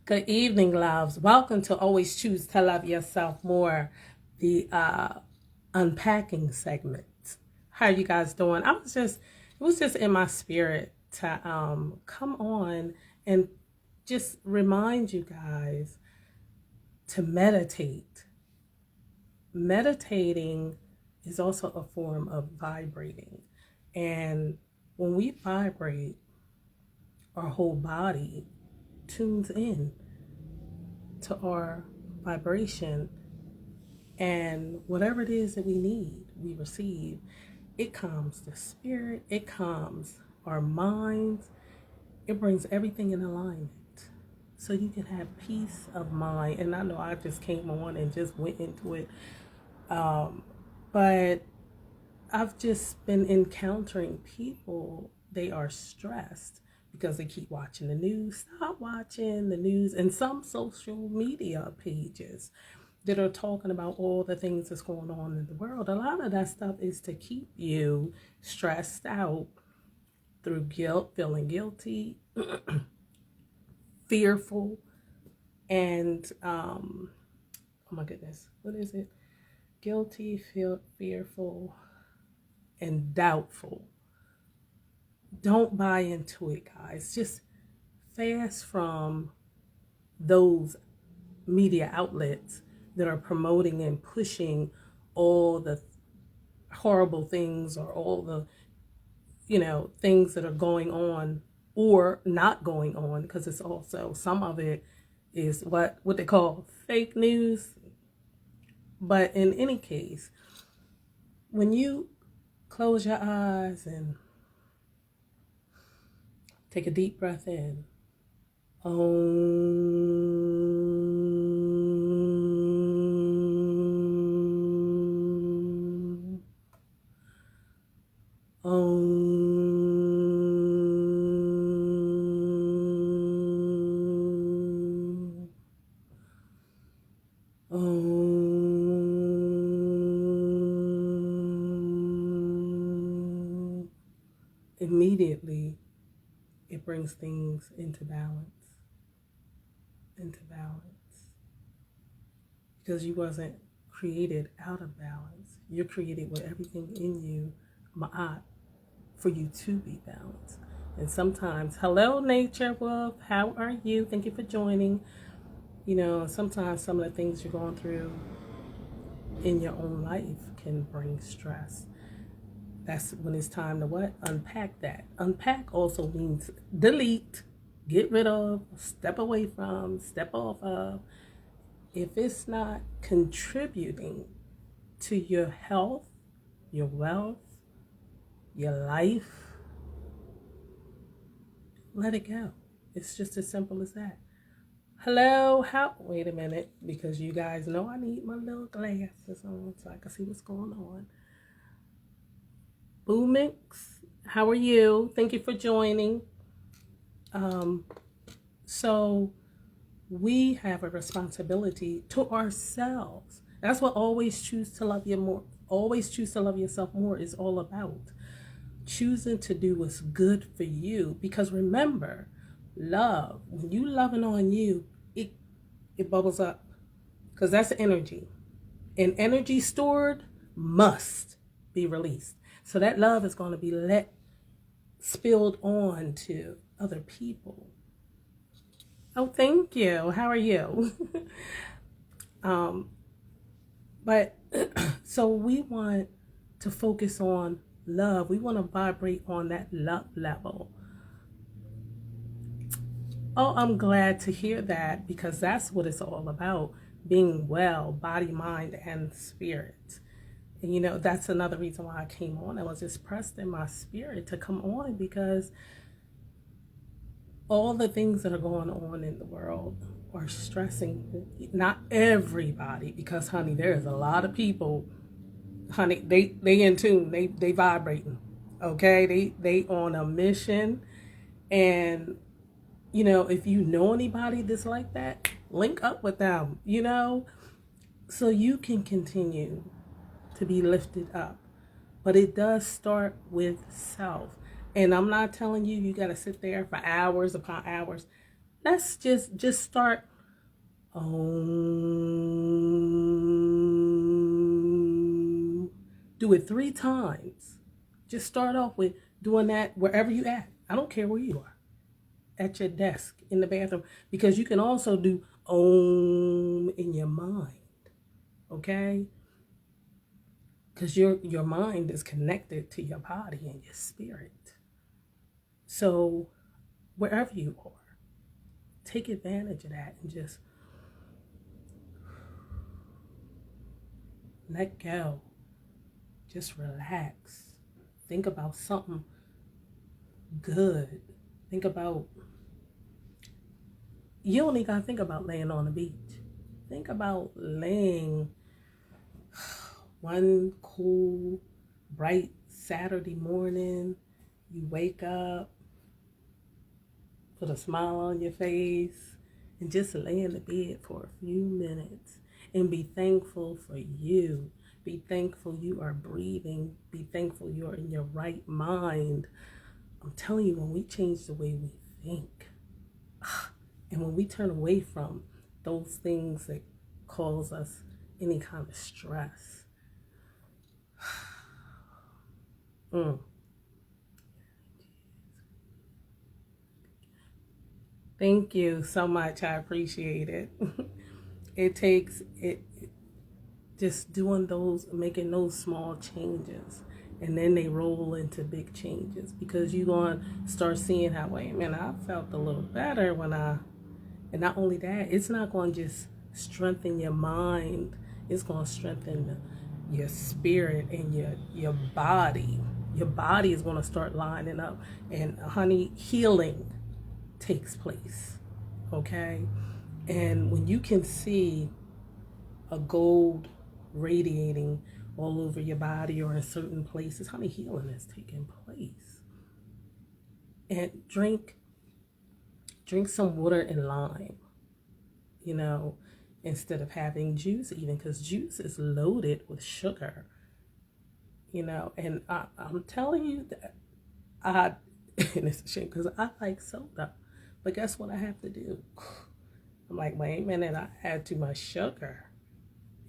Good evening, loves. Welcome to Always Choose to Love Yourself More, the Unpacking segment. How are you guys doing? It was just in my spirit to come on and just remind you guys to meditate. Meditating is also a form of vibrating. And when we vibrate, our whole body tunes in to our vibration, and whatever it is that we need, we receive. It calms the spirit, it calms our minds, it brings everything in alignment so you can have peace of mind. And I know I just came on and just went into it, but I've just been encountering people, they are stressed because they keep watching the news. Stop watching the news and some social media pages that are talking about all the things that's going on in the world. A lot of that stuff is to keep you stressed out through guilt, feeling guilty, fearful, and oh my goodness, what is it? Guilty, fearful, and doubtful. Don't buy into it, guys. Just fast from those media outlets that are promoting and pushing all the horrible things or all the, things that are going on or not going on, because it's also, some of it is what they call fake news. But in any case, when you close your eyes and take a deep breath in. Om. Om. Om. Immediately, it brings things into balance. Because you wasn't created out of balance. You're created with everything in you, ma'at, for you to be balanced. And sometimes, hello nature wolf, how are you? Thank you for joining. Sometimes some of the things you're going through in your own life can bring stress. That's when it's time to what? Unpack that. Unpack also means delete, get rid of, step away from, step off of. If it's not contributing to your health, your wealth, your life, let it go. It's just as simple as that. Hello, wait a minute, because you guys know I need my little glasses on so I can see what's going on. Boomix, how are you? Thank you for joining. So we have a responsibility to ourselves. That's what Always Choose to Love You More. Always Choose to Love Yourself More is all about. Choosing to do what's good for you. Because remember, love, when you loving on you, it bubbles up. Because that's energy. And energy stored must be released. So that love is going to be spilled on to other people. Oh, thank you. How are you? But so we want to focus on love. We want to vibrate on that love level. Oh, I'm glad to hear that, because that's what it's all about. Being well, body, mind, and spirit. And that's another reason why I came on. I was just pressed in my spirit to come on, because all the things that are going on in the world are stressing, not everybody, because honey, there's a lot of people, honey, they in tune, they vibrating, okay? They on a mission. And if you know anybody that's like that, link up with them, so you can continue to be lifted up. But it does start with self. And I'm not telling you got to sit there for hours upon hours. Let's just start. Do it 3 times. Just start off with doing that wherever you at. I don't care where you are. At your desk, in the bathroom. Because you can also do Om in your mind. Okay? Because your mind is connected to your body and your spirit. So wherever you are, take advantage of that and just let go. Just relax. Think about something good. Think about, you only gotta think about laying on the beach. Think about laying one cool, bright Saturday morning. You wake up, put a smile on your face, and just lay in the bed for a few minutes and be thankful for you. Be thankful you are breathing. Be thankful you're in your right mind. I'm telling you, when we change the way we think, and when we turn away from those things that cause us any kind of stress, Thank you so much. I appreciate it. It takes it just doing those, making those small changes, and then they roll into big changes, because you're going to start seeing how, wait a minute, I felt a little better when and not only that, it's not going to just strengthen your mind, it's going to strengthen your spirit and your body. Your body is going to start lining up, and honey, healing takes place. Okay? And when you can see a gold radiating all over your body or in certain places, honey, healing is taking place. And drink some water and lime, instead of having juice, even, because juice is loaded with sugar, and I'm telling you that and it's a shame because I like soda, but guess what I have to do? I'm like, wait a minute, I had too much sugar,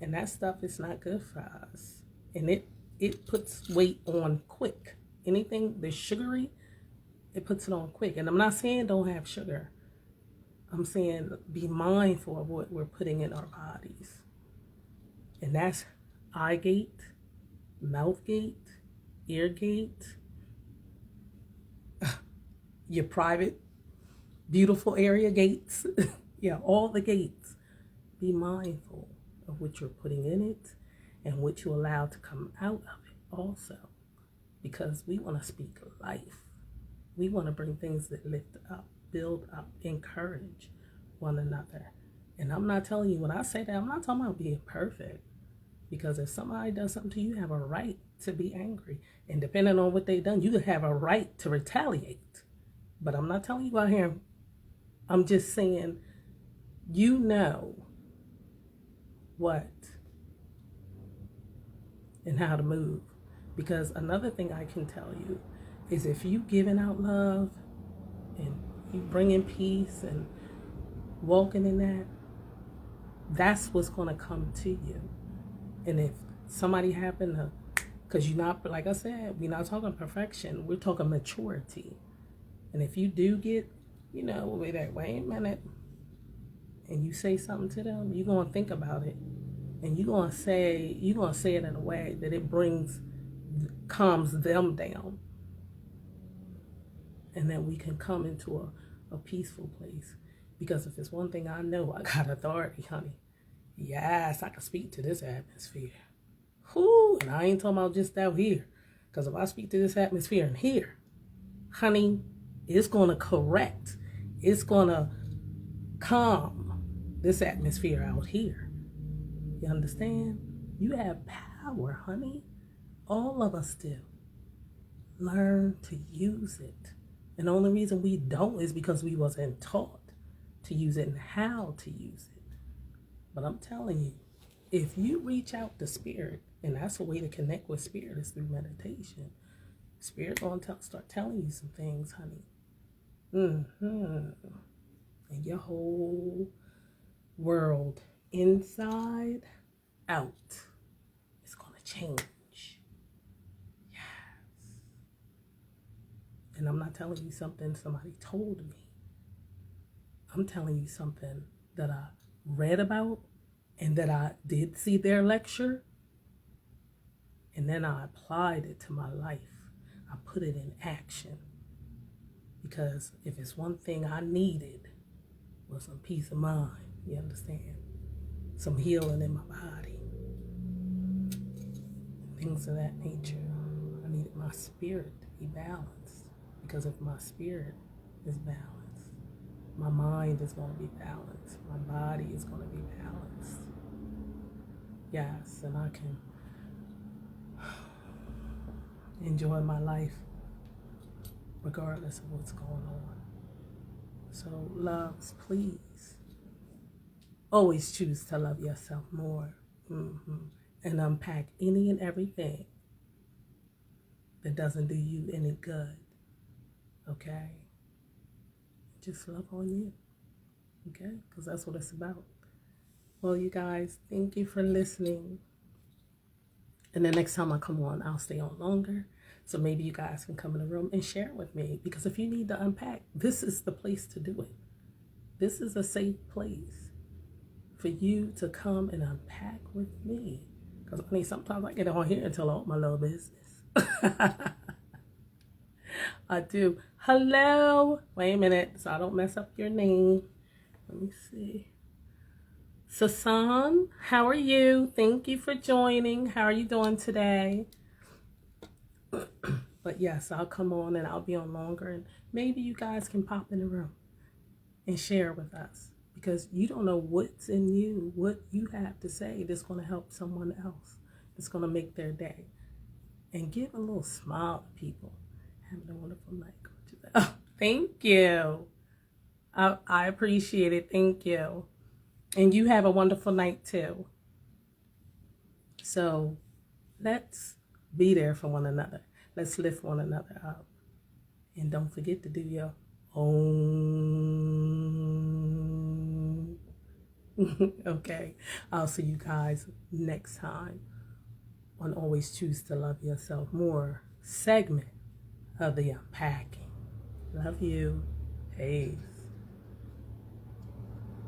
and that stuff is not good for us, and it puts weight on quick. Anything that's sugary, it puts it on quick. And I'm not saying don't have sugar. I'm saying be mindful of what we're putting in our bodies. And that's eye gate, mouth gate, ear gate, your private, beautiful area gates. Yeah, all the gates. Be mindful of what you're putting in it and what you allow to come out of it also. Because we want to speak life. We want to bring things that lift up, build up, encourage one another. And I'm not telling you, when I say that, I'm not talking about being perfect. Because if somebody does something to you, you have a right to be angry. And depending on what they've done, you have a right to retaliate. But I'm not telling you out here. I'm just saying, you know what and how to move. Because another thing I can tell you is, if you giving out love and you bringing peace and walking in that, that's what's going to come to you. And if somebody happen to, because you're not, like I said, we're not talking perfection, we're talking maturity. And if you do get, wait a minute, and you say something to them, you're going to think about it. And you're going to say it in a way that it calms them down. And then we can come into a peaceful place. Because if it's one thing I know, I got authority, honey. Yes, I can speak to this atmosphere. Whoo, and I ain't talking about just out here. Because if I speak to this atmosphere in here, honey, it's going to correct. It's going to calm this atmosphere out here. You understand? You have power, honey. All of us do. Learn to use it. And the only reason we don't is because we wasn't taught to use it and how to use it. But I'm telling you, if you reach out to spirit, and that's a way to connect with spirit, is through meditation. Spirit gonna start telling you some things, honey. and your whole world inside out is going to change. Yes. And I'm not telling you something somebody told me. I'm telling you something that I read about and that I did see their lecture. And then I applied it to my life. I put it in action. Because if it's one thing I needed was some peace of mind, you understand? Some healing in my body. Things of that nature. I needed my spirit to be balanced. Because if my spirit is balanced, my mind is going to be balanced. My body is going to be balanced. Yes, and I can enjoy my life regardless of what's going on. So, loves, please always choose to love yourself more. And unpack any and everything that doesn't do you any good. Okay? Just love on you. Okay? Because that's what it's about. Well, you guys, thank you for listening. And the next time I come on, I'll stay on longer. So maybe you guys can come in the room and share with me. Because if you need to unpack, this is the place to do it. This is a safe place for you to come and unpack with me. Because I mean, sometimes I get on here and tell all my little business. I do. Hello. Wait a minute so I don't mess up your name. Let me see. Sasan, how are you? Thank you for joining. How are you doing today? But yes, I'll come on and I'll be on longer. And maybe you guys can pop in the room and share with us. Because you don't know what's in you, what you have to say that's going to help someone else. That's going to make their day. And give a little smile to people. Having a wonderful night. Oh, thank you. I appreciate it. Thank you. And you have a wonderful night too. So let's be there for one another. Let's lift one another up. And don't forget to do your own. Okay. I'll see you guys next time on Always Choose to Love Yourself More segment of the Unpacking. Love you. Peace.